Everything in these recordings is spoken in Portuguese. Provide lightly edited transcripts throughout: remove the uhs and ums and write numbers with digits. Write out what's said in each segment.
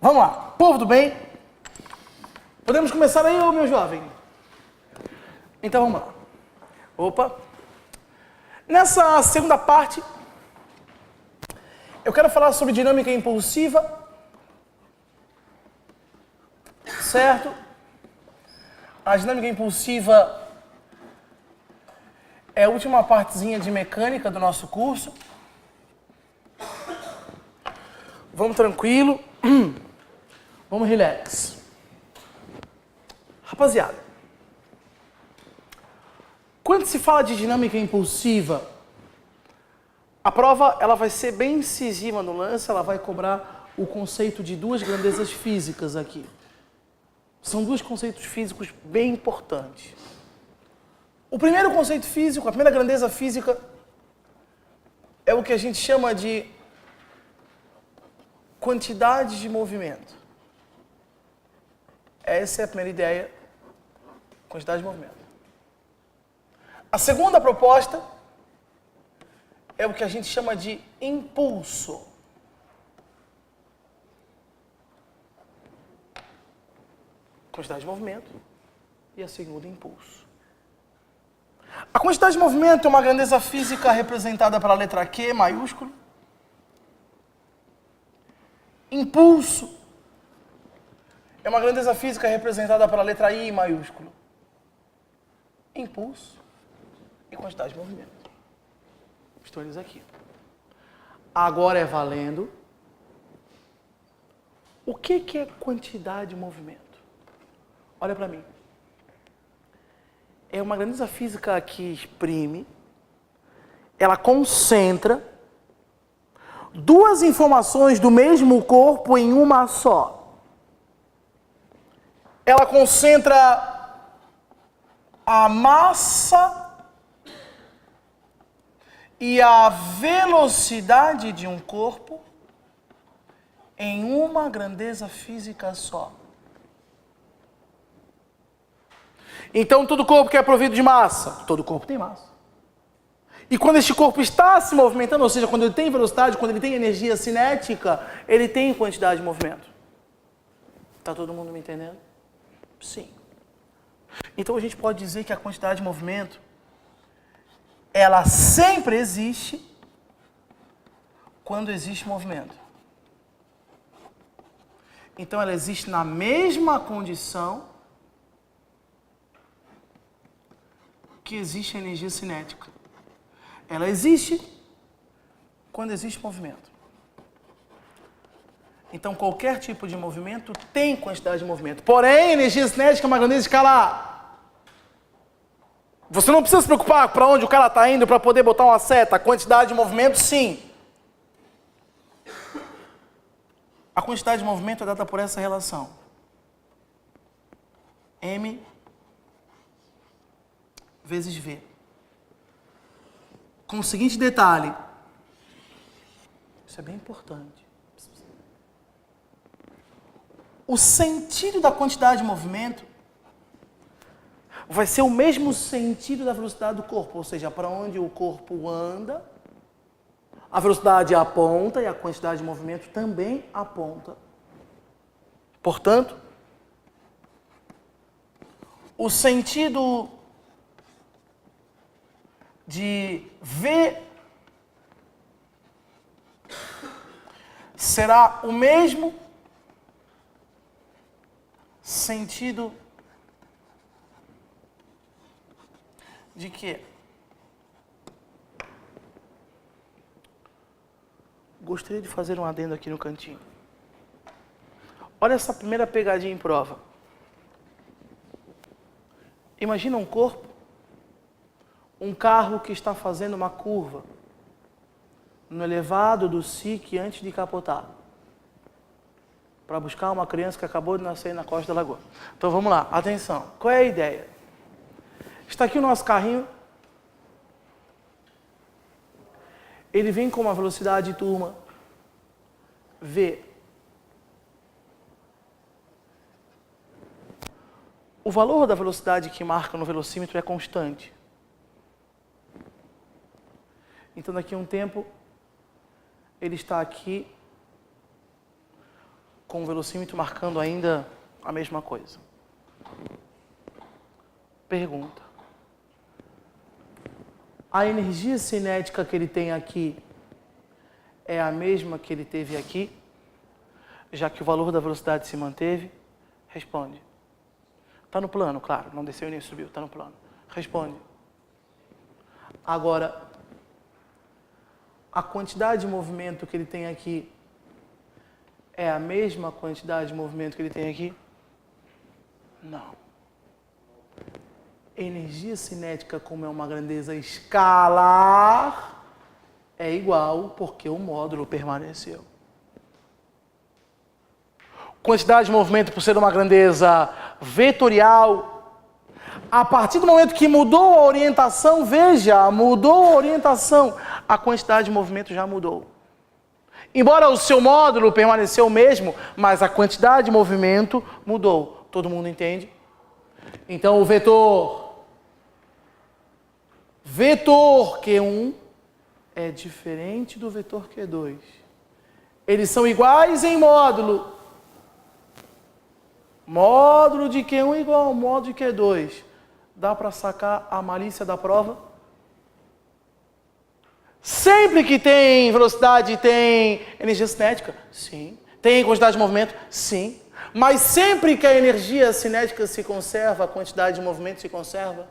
Vamos lá, povo do bem. Podemos começar aí, ô meu jovem? Então vamos lá. Opa. Nessa segunda parte, eu quero falar sobre dinâmica impulsiva. Certo? A dinâmica impulsiva é a última partezinha de mecânica do nosso curso. Vamos tranquilo. Vamos relax. Rapaziada, quando se fala de dinâmica impulsiva, a prova ela vai ser bem incisiva no lance, ela vai cobrar o conceito de duas grandezas físicas aqui. São dois conceitos físicos bem importantes. O primeiro conceito físico, a primeira grandeza física, é o que a gente chama de quantidade de movimento. Essa é a primeira ideia, quantidade de movimento. A segunda proposta é o que a gente chama de impulso. Quantidade de movimento e a segunda, impulso. A quantidade de movimento é uma grandeza física representada pela letra Q maiúsculo. Impulso é uma grandeza física representada pela letra I maiúsculo. Impulso e quantidade de movimento. Estão eles aqui. Agora é valendo. O que é quantidade de movimento? Olha para mim. É uma grandeza física que exprime, ela concentra duas informações do mesmo corpo em uma só. Ela concentra a massa e a velocidade de um corpo em uma grandeza física só. Então, todo corpo que é provido de massa, todo corpo tem massa. E quando este corpo está se movimentando, ou seja, quando ele tem velocidade, quando ele tem energia cinética, ele tem quantidade de movimento. Está todo mundo me entendendo? Sim. Então, a gente pode dizer que a quantidade de movimento, ela sempre existe quando existe movimento. Então, ela existe na mesma condição que existe a energia cinética. Ela existe quando existe movimento. Então, qualquer tipo de movimento tem quantidade de movimento. Porém, a energia cinética é uma grandeza escalar. Você não precisa se preocupar para onde o cara está indo para poder botar uma seta. A quantidade de movimento, sim. A quantidade de movimento é dada por essa relação. M vezes V. Com o seguinte detalhe. Isso é bem importante. O sentido da quantidade de movimento vai ser o mesmo sentido da velocidade do corpo, ou seja, para onde o corpo anda, a velocidade aponta e a quantidade de movimento também aponta. Portanto, o sentido de V será o mesmo sentido de quê? Gostaria de fazer um adendo aqui no cantinho. Olha essa primeira pegadinha em prova. Imagina um corpo, um carro que está fazendo uma curva no elevado do SIC antes de capotar, para buscar uma criança que acabou de nascer na costa da lagoa. Então vamos lá, atenção. Qual é a ideia? Está aqui o nosso carrinho. Ele vem com uma velocidade, turma, V. O valor da velocidade que marca no velocímetro é constante. Então, daqui a um tempo, ele está aqui com o velocímetro marcando ainda a mesma coisa. Pergunta. A energia cinética que ele tem aqui é a mesma que ele teve aqui? Já que o valor da velocidade se manteve? Responde. Está no plano, claro. Não desceu e nem subiu. Está no plano. Responde. Agora, a quantidade de movimento que ele tem aqui é a mesma quantidade de movimento que ele tem aqui? Não. Energia cinética, como é uma grandeza escalar, é igual porque o módulo permaneceu. Quantidade de movimento, por ser uma grandeza vetorial, a partir do momento que mudou a orientação, veja, mudou a orientação, a quantidade de movimento já mudou. Embora o seu módulo permaneceu o mesmo, mas a quantidade de movimento mudou. Todo mundo entende? Então o vetor Q1 é diferente do vetor Q2. Eles são iguais em módulo. Módulo de Q1 igual ao módulo de Q2. Dá para sacar a malícia da prova? Sempre que tem velocidade, tem energia cinética? Sim. Tem quantidade de movimento? Sim. Mas sempre que a energia cinética se conserva, a quantidade de movimento se conserva?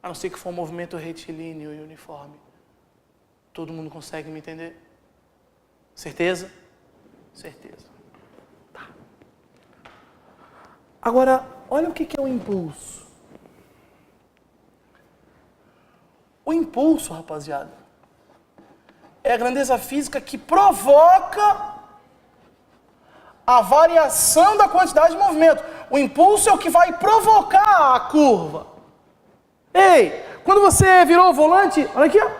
A não ser que for um movimento retilíneo e uniforme. Todo mundo consegue me entender? Certeza? Certeza. Tá. Agora, olha o que é o impulso. O impulso, rapaziada, é a grandeza física que provoca a variação da quantidade de movimento. O impulso é o que vai provocar a curva. Ei, quando você virou o volante, olha aqui, ó.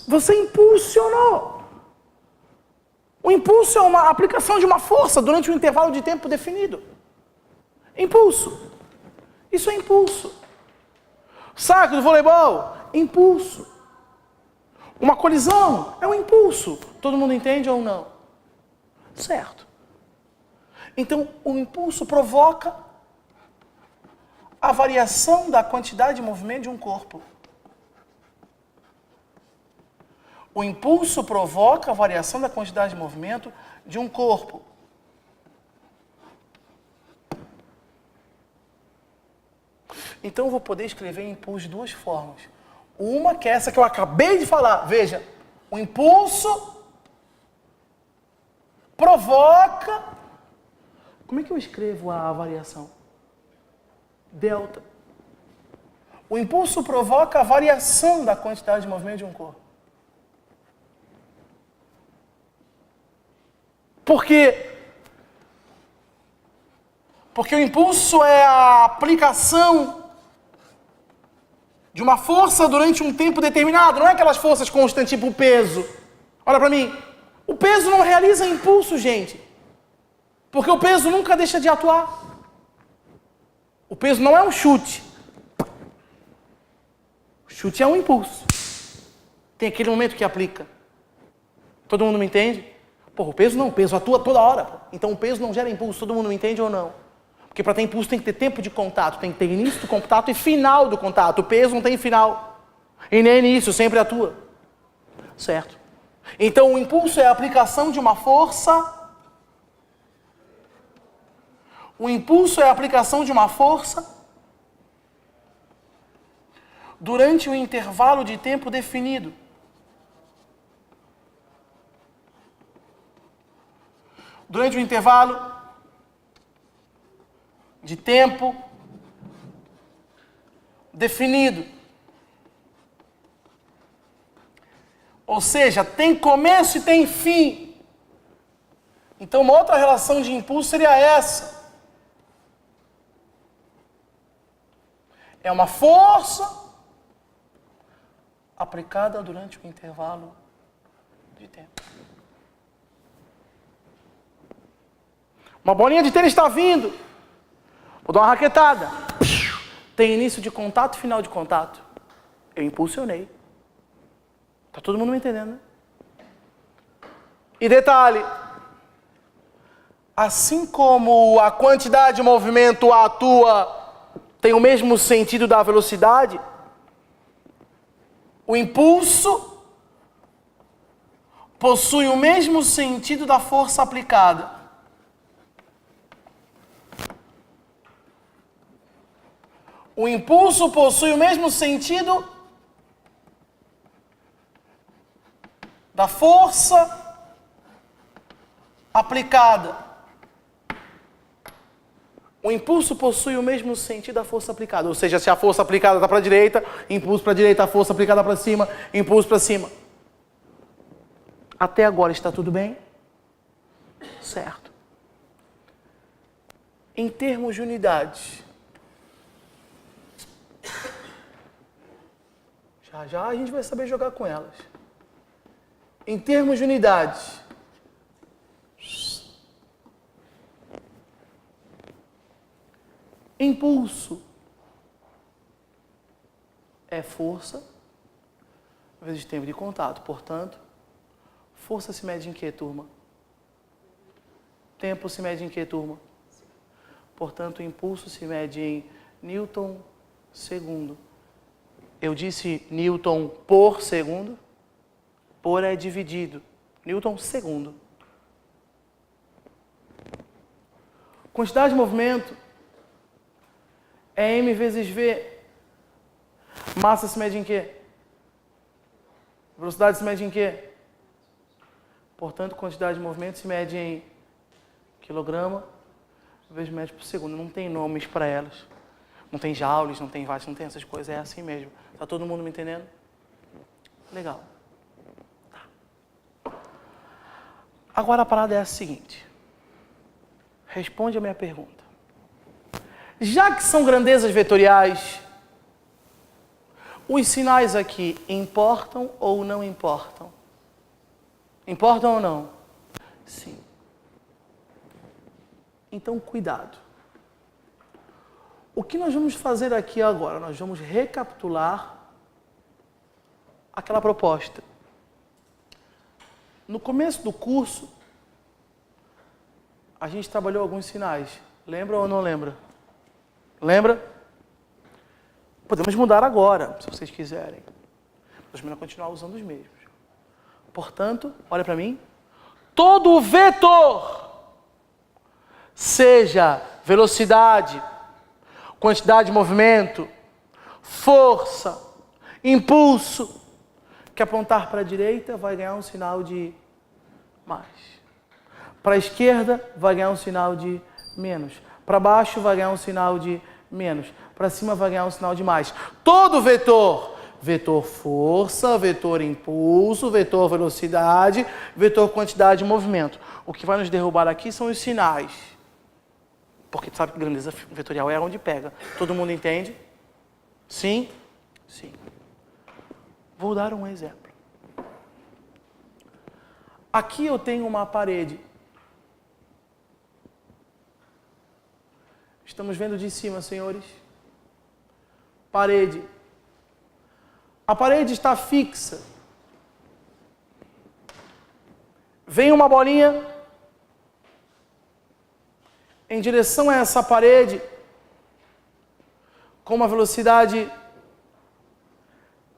Você impulsionou. O impulso é uma aplicação de uma força durante um intervalo de tempo definido. Impulso. Isso é impulso. Saco do voleibol, impulso. Uma colisão é um impulso. Todo mundo entende ou não? Certo. Então, o impulso provoca a variação da quantidade de movimento de um corpo. O impulso provoca a variação da quantidade de movimento de um corpo. Então eu vou poder escrever impulso de duas formas. Uma que é essa que eu acabei de falar. Veja, o impulso provoca... Como é que eu escrevo a variação? Delta. O impulso provoca a variação da quantidade de movimento de um corpo. Por quê? Porque o impulso é a aplicação de uma força durante um tempo determinado. Não é aquelas forças constantes, tipo o peso. Olha para mim. O peso não realiza impulso, gente. Porque o peso nunca deixa de atuar. O peso não é um chute. O chute é um impulso. Tem aquele momento que aplica. Todo mundo me entende? Pô, o peso não, o peso atua toda hora. Pô. Então o peso não gera impulso, todo mundo me entende ou não? Porque para ter impulso tem que ter tempo de contato, tem que ter início do contato e final do contato. O peso não tem final. E nem início, sempre atua. Certo? Então o impulso é a aplicação de uma força. O impulso é a aplicação de uma força durante um intervalo de tempo definido. Durante um intervalo de tempo definido. Ou seja, tem começo e tem fim. Então, uma outra relação de impulso seria essa. É uma força aplicada durante um intervalo de tempo. Uma bolinha de tênis está vindo. Vou dar uma raquetada. Tem início de contato e final de contato. Eu impulsionei. Tá todo mundo me entendendo, né? E detalhe, assim como a quantidade de movimento atua, tem o mesmo sentido da velocidade, o impulso possui o mesmo sentido da força aplicada. O impulso possui o mesmo sentido da força aplicada. O impulso possui o mesmo sentido da força aplicada. Ou seja, se a força aplicada está para a direita, impulso para a direita, a força aplicada para cima, impulso para cima. Até agora está tudo bem? Certo. Em termos de unidades, já já a gente vai saber jogar com elas. Em termos de unidades, impulso é força vezes tempo de contato. Portanto, força se mede em que, turma? Tempo se mede em que, turma? Portanto, o impulso se mede em Newton segundo. Eu disse Newton por segundo? Por é dividido. Newton segundo. Quantidade de movimento é m vezes v. Massa se mede em quê? Velocidade se mede em quê? Portanto, quantidade de movimento se mede em quilograma vezes metro por segundo. Não tem nomes para elas. Não tem joules, não tem watts, não tem essas coisas. É assim mesmo. Tá todo mundo me entendendo? Legal. Tá. Agora a parada é a seguinte. Responde a minha pergunta. Já que são grandezas vetoriais, os sinais aqui importam ou não importam? Importam ou não? Sim. Então, cuidado. O que nós vamos fazer aqui agora? Nós vamos recapitular aquela proposta. No começo do curso, a gente trabalhou alguns sinais. Lembra ou não lembra? Lembra? Podemos mudar agora, se vocês quiserem. Mas melhor continuar usando os mesmos. Portanto, olha para mim. Todo vetor, seja velocidade, quantidade de movimento, força, impulso, que apontar para a direita vai ganhar um sinal de mais. Para a esquerda vai ganhar um sinal de menos. Para baixo vai ganhar um sinal de menos. Para cima vai ganhar um sinal de mais. Todo vetor, vetor força, vetor impulso, vetor velocidade, vetor quantidade de movimento. O que vai nos derrubar aqui são os sinais. Porque tu sabe que grandeza vetorial é onde pega. Todo mundo entende? Sim? Sim. Vou dar um exemplo. Aqui eu tenho uma parede. Estamos vendo de cima, senhores? Parede. A parede está fixa. Vem uma bolinha em direção a essa parede com uma velocidade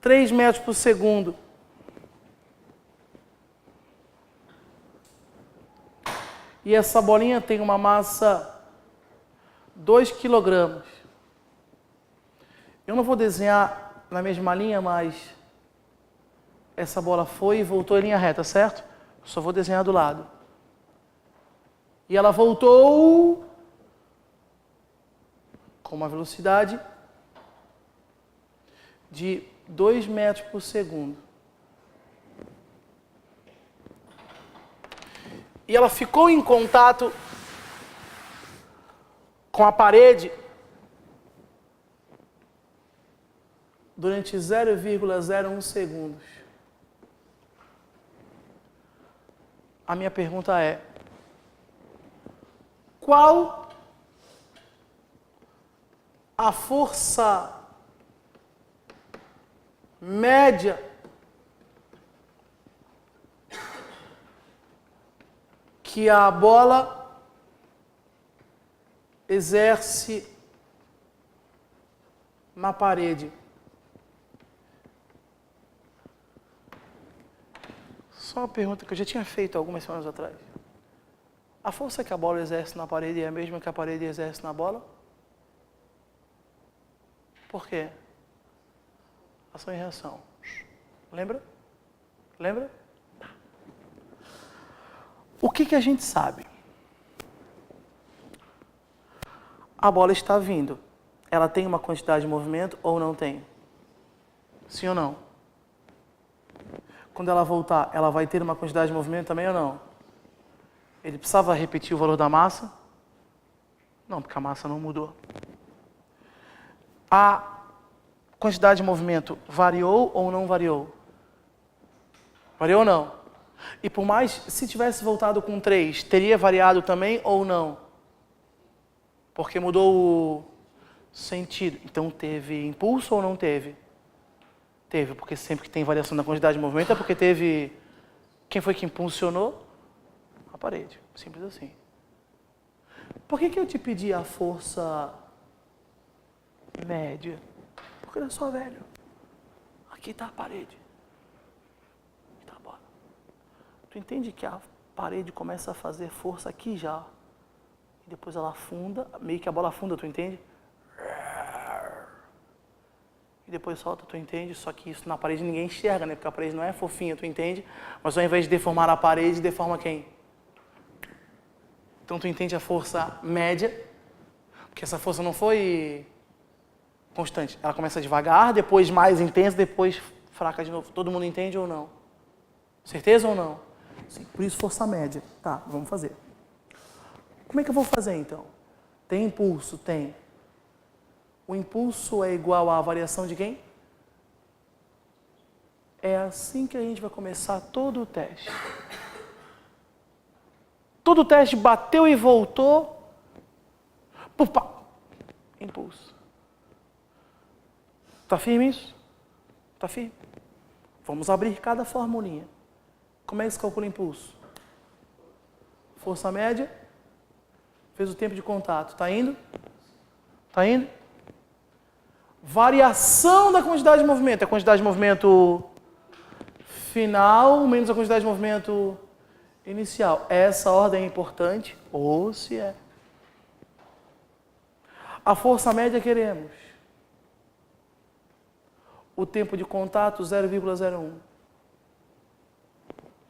3 metros por segundo. E essa bolinha tem uma massa 2 quilogramas. Eu não vou desenhar na mesma linha, mas essa bola foi e voltou em linha reta, certo? Eu só vou desenhar do lado. E ela voltou com uma velocidade de 2 metros por segundo. E ela ficou em contato com a parede durante 0,01 segundos. A minha pergunta é: qual a força média que a bola exerce na parede. Só uma pergunta que eu já tinha feito algumas semanas atrás. A força que a bola exerce na parede é a mesma que a parede exerce na bola? Por quê? Ação e reação. Lembra? Lembra? O que a gente sabe? A bola está vindo. Ela tem uma quantidade de movimento ou não tem? Sim ou não? Quando ela voltar, ela vai ter uma quantidade de movimento também ou não? Ele precisava repetir o valor da massa? Não, porque a massa não mudou. A quantidade de movimento variou ou não variou? Variou ou não? E por mais, se tivesse voltado com 3, teria variado também ou não? Porque mudou o sentido. Então teve impulso ou não teve? Teve, porque sempre que tem variação na quantidade de movimento é porque teve... Quem foi que impulsionou? A parede. Simples assim. Por que eu te pedi a força média? Porque olha só, velho. Aqui está a parede. Aqui está a bola. Tu entende que a parede começa a fazer força aqui já? E depois ela afunda, meio que a bola afunda, tu entende? E depois solta, tu entende? Só que isso na parede ninguém enxerga, né? Porque a parede não é fofinha, tu entende? Mas ao invés de deformar a parede, deforma quem? Então tu entende a força média? Porque essa força não foi constante. Ela começa devagar, depois mais intensa, depois fraca de novo. Todo mundo entende ou não? Certeza ou não? Sim, por isso força média. Tá, vamos fazer. Como é que eu vou fazer então? Tem impulso? Tem. O impulso é igual à variação de quem? É assim que a gente vai começar todo o teste. Todo o teste bateu e voltou. Pupa! Impulso. Tá firme isso? Tá firme? Vamos abrir cada formulinha. Como é que se calcula impulso? Força média. Fez o tempo de contato. Tá indo? Tá indo? Variação da quantidade de movimento. A quantidade de movimento final menos a quantidade de movimento inicial. Essa ordem é importante? Ou se é. A força média queremos. O tempo de contato 0,01.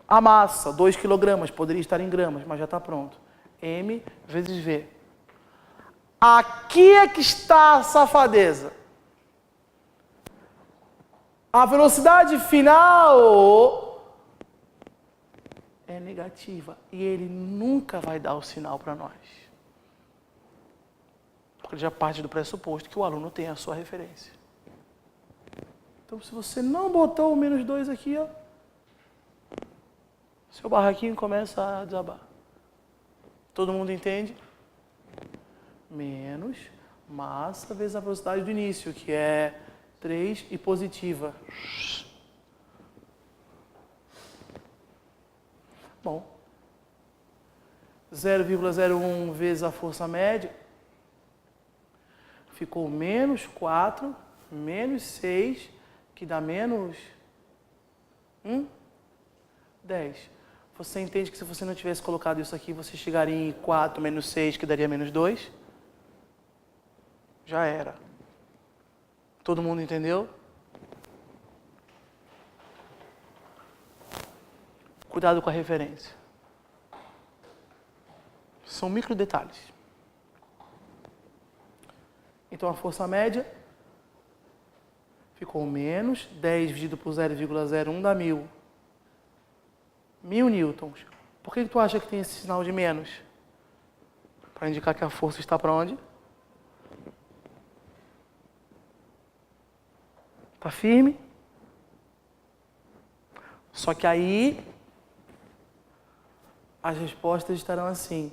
A massa, 2 kg, poderia estar em gramas, mas já está pronto. M vezes V. Aqui é que está a safadeza. A velocidade final é negativa e ele nunca vai dar o sinal para nós. Porque ele já parte do pressuposto que o aluno tem a sua referência. Então, se você não botou o menos 2 aqui, ó, seu barraquinho começa a desabar. Todo mundo entende? Menos massa vezes a velocidade do início, que é 3 e positiva. Bom, 0,01 vezes a força média, ficou menos 4, menos 6, que dá menos 10. Você entende que se você não tivesse colocado isso aqui, você chegaria em 4 menos 6, que daria menos 2? Já era. Todo mundo entendeu? Cuidado com a referência. São micro detalhes. Então a força média ficou menos 10 dividido por 0,01 dá 1000. 1000 newtons. Por que tu acha que tem esse sinal de menos? Para indicar que a força está para onde? Está firme? Só que aí as respostas estarão assim.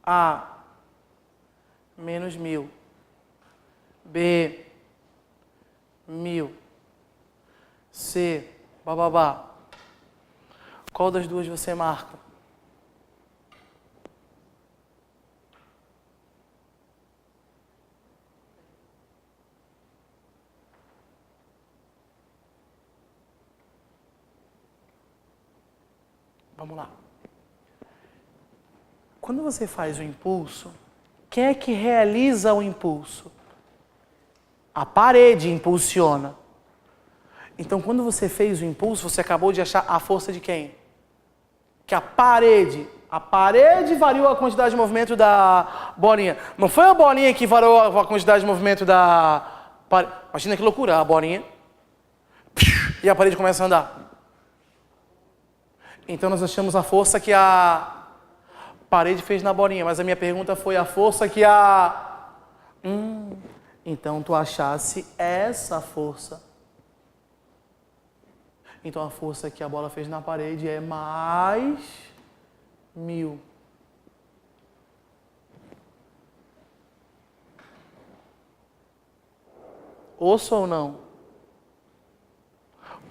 A, menos 1000. B, 1000. C, bababá. Qual das duas você marca? Vamos lá. Quando você faz o impulso, quem é que realiza o impulso? A parede impulsiona. Então, quando você fez o impulso, você acabou de achar a força de quem? Que a parede variou a quantidade de movimento da bolinha. Não foi a bolinha que variou a quantidade de movimento da parede. Imagina que loucura, a bolinha. E a parede começa a andar. Então, nós achamos a força que a parede fez na bolinha. Mas a minha pergunta foi a força que a... Então, tu achasse essa força. Então, a força que a bola fez na parede é mais 1000. Ouça ou não?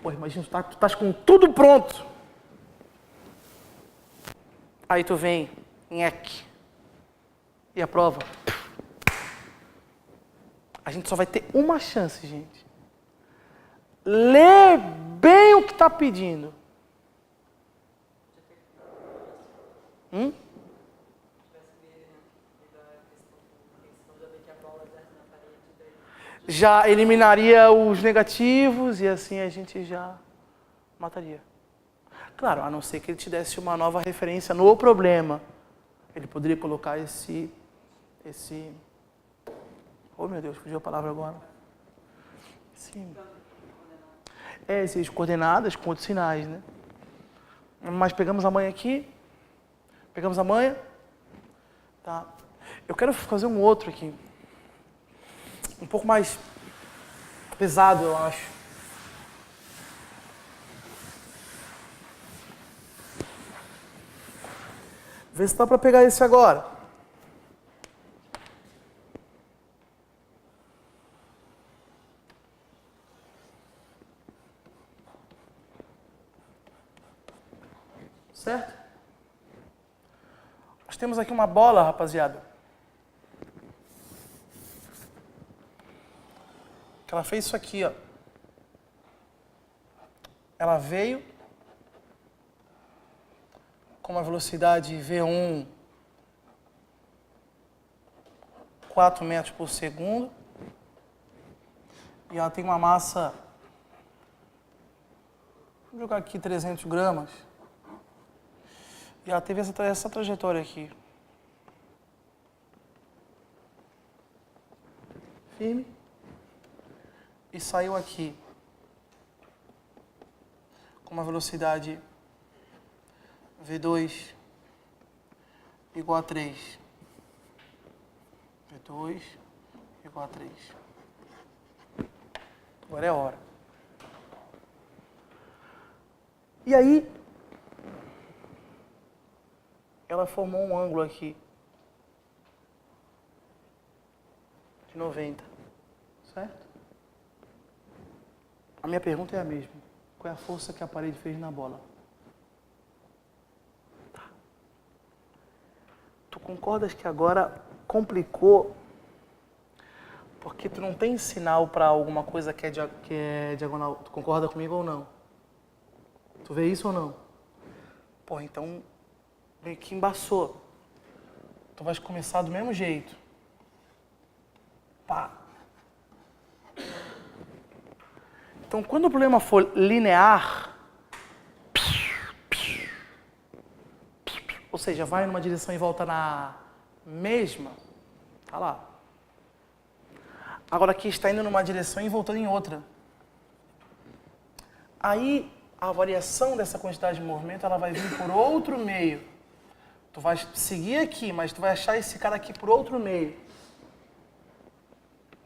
Pô, imagina, tu estás com tudo pronto. Aí tu vem, nheque. E a prova? A gente só vai ter uma chance, gente. Lê bem o que está pedindo. Já eliminaria os negativos e assim a gente já mataria. Claro, a não ser que ele te desse uma nova referência no problema. Ele poderia colocar esse... Oh, meu Deus, fugiu a palavra agora. Sim. Essas coordenadas com outros sinais, né? Mas pegamos a manha aqui. Pegamos a manha. Tá. Eu quero fazer um outro aqui. Um pouco mais pesado, eu acho. Vê se dá para pegar esse agora. Certo? Nós temos aqui uma bola, rapaziada. Que ela fez isso aqui, ó. Ela veio com uma velocidade V1 4 metros por segundo. E ela tem uma massa, vou jogar aqui 300 gramas. E ela teve essa trajetória aqui. Firme. E saiu aqui. Com uma velocidade V2 igual a 3. V2 igual a 3. Agora é a hora. E aí, ela formou um ângulo aqui de 90, certo? A minha pergunta é a mesma. Qual é a força que a parede fez na bola? Tá. Tu concordas que agora complicou porque tu não tem sinal para alguma coisa que é diagonal? Tu concorda comigo ou não? Tu vê isso ou não? Pô, então meio que embaçou. Tu vais começar do mesmo jeito. Pá. Então, quando o problema for linear, ou seja, vai numa direção e volta na mesma, tá lá. Agora aqui está indo numa direção e voltando em outra. Aí, a variação dessa quantidade de movimento, ela vai vir por outro meio. Tu vai seguir aqui, mas tu vai achar esse cara aqui por outro meio.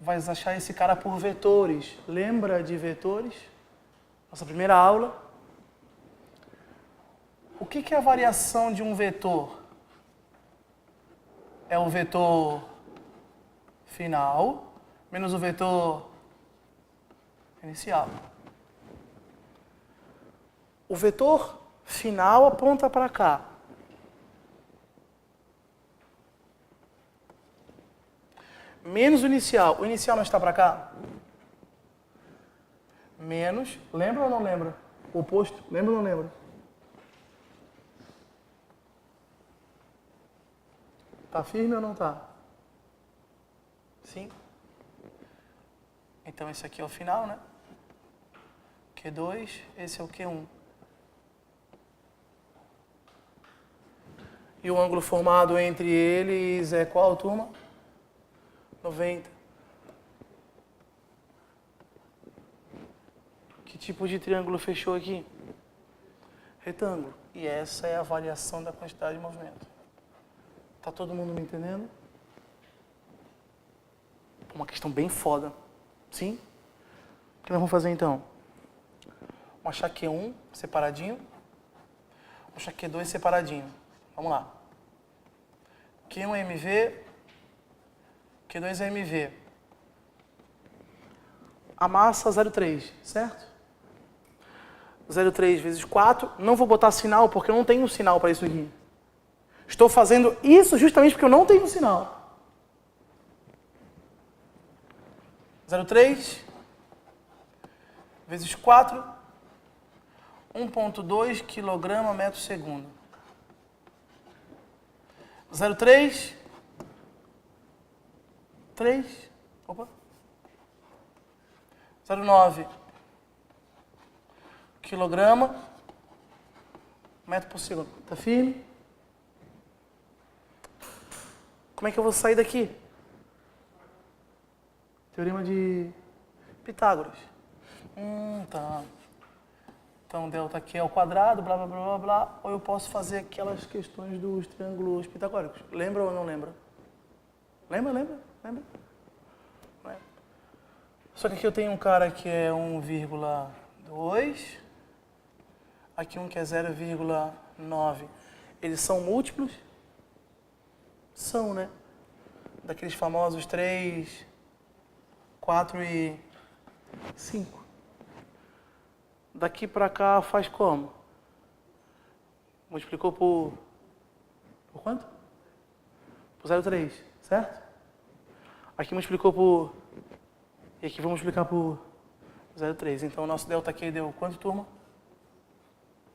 Vai achar esse cara por vetores. Lembra de vetores? Nossa primeira aula. O que é a variação de um vetor? É o vetor final menos o vetor inicial. O vetor final aponta para cá. Menos o inicial. O inicial não está para cá? Menos. Lembra ou não lembra? O oposto. Lembra ou não lembra? Tá firme ou não tá? Sim? Então esse aqui é o final, né? Q2, esse é o Q1. E o ângulo formado entre eles é qual, turma? 90. Que tipo de triângulo fechou aqui? Retângulo. E essa é a variação da quantidade de movimento. Tá todo mundo me entendendo? Uma questão bem foda. Sim? O que nós vamos fazer então? Vamos achar Q1 separadinho. Vamos achar Q2 separadinho. Vamos lá. Q1 é MV. Q2 é MV. A massa 0,3, certo? 0,3 vezes 4. Não vou botar sinal porque eu não tenho sinal para isso aqui. Estou fazendo isso justamente porque eu não tenho sinal. 0,3 vezes 4, 1,2 kg metro segundo. 0,3, 3, opa, 0,9 kg metro por segundo. Tá firme? Como é que eu vou sair daqui? Teorema de Pitágoras. Tá. Então, delta aqui é o quadrado, blá, blá, blá, blá, blá. Ou eu posso fazer aquelas questões dos triângulos pitagóricos. Lembra ou não lembra? Lembra? Só que aqui eu tenho um cara que é 1,2. Aqui um que é 0,9. Eles são múltiplos? São, né? Daqueles famosos 3, 4 e 5. Daqui para cá faz como? Multiplicou por quanto? Por 0,3, certo? Aqui multiplicou por... E aqui vamos multiplicar por 0,3. Então o nosso delta aqui deu quanto, turma?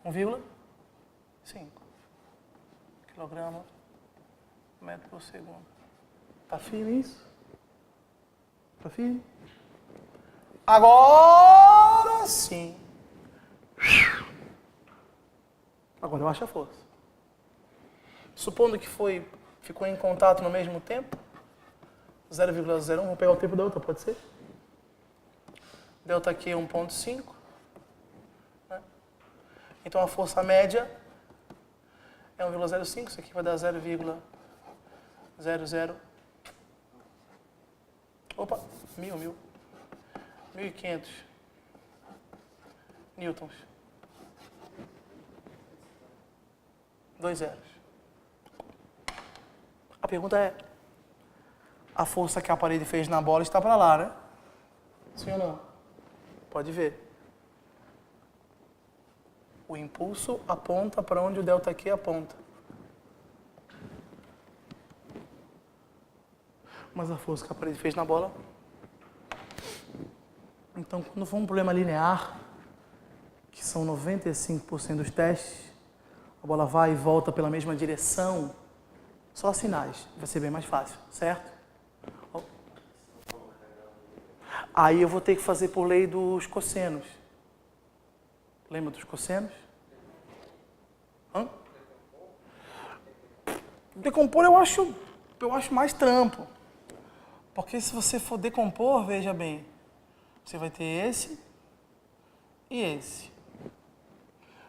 1,5 kg metro por segundo. Tá firme isso? Tá firme? Agora sim. Agora eu acho a força. Supondo que ficou em contato no mesmo tempo, 0,01, vou pegar o tempo da outra, pode ser? Delta aqui é 1,5. Né? Então a força média é 1,05, isso aqui vai dar 0,00. Opa, 1.500 newtons. 2 zeros. A pergunta é, a força que a parede fez na bola está para lá, né? Sim ou não? Pode ver. O impulso aponta para onde o delta Q aponta. Mas a força que a parede fez na bola... Então, quando for um problema linear, que são 95% dos testes, a bola vai e volta pela mesma direção, só sinais, vai ser bem mais fácil, certo? Aí eu vou ter que fazer por lei dos cossenos. Lembra dos cossenos? Decompor eu acho mais trampo. Porque se você for decompor, veja bem, você vai ter esse e esse.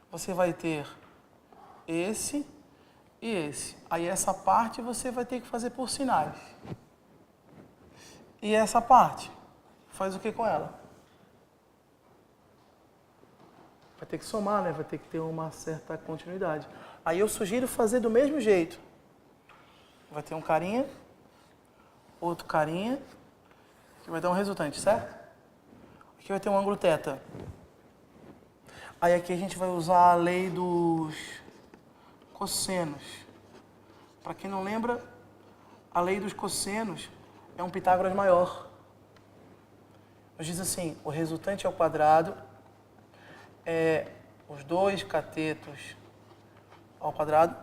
Você vai ter esse e esse. Aí essa parte você vai ter que fazer por sinais. E essa parte, faz o que com ela? Vai ter que somar, né? Vai ter que ter uma certa continuidade. Aí eu sugiro fazer do mesmo jeito. Vai ter um carinha, outro carinha, que vai dar um resultante, certo? Aqui vai ter um ângulo θ. Aí aqui a gente vai usar a lei dos cossenos. Para quem não lembra, a lei dos cossenos é um Pitágoras maior. Nos diz assim, o resultante ao quadrado é os 2 catetos ao quadrado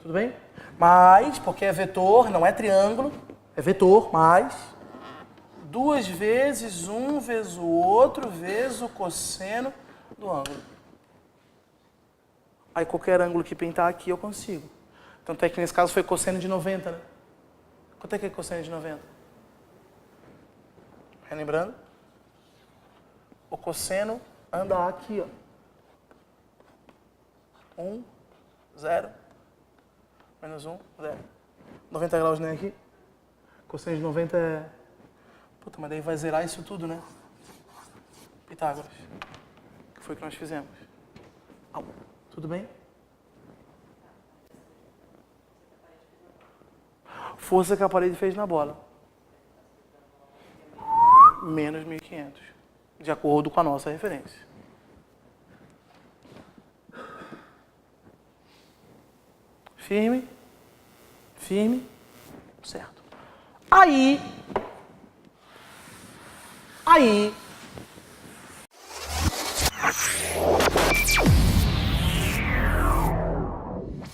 Tudo bem? Mais, porque é vetor, não é triângulo, é vetor, mais 2 vezes um vezes o outro vezes o cosseno do ângulo. Aí qualquer ângulo que pintar aqui eu consigo. Tanto é que nesse caso foi cosseno de 90, né? Quanto é que é cosseno de 90? Relembrando? O cosseno anda aqui, ó. 1, 0, menos 1, 0. 90 graus nem aqui. Cosseno de 90 é... Puta, mas daí vai zerar isso tudo, né? Pitágoras. Que foi o que nós fizemos. Tudo bem? Força que a parede fez na bola. Menos 1.500. De acordo com a nossa referência. Firme. Firme. Certo. Aí,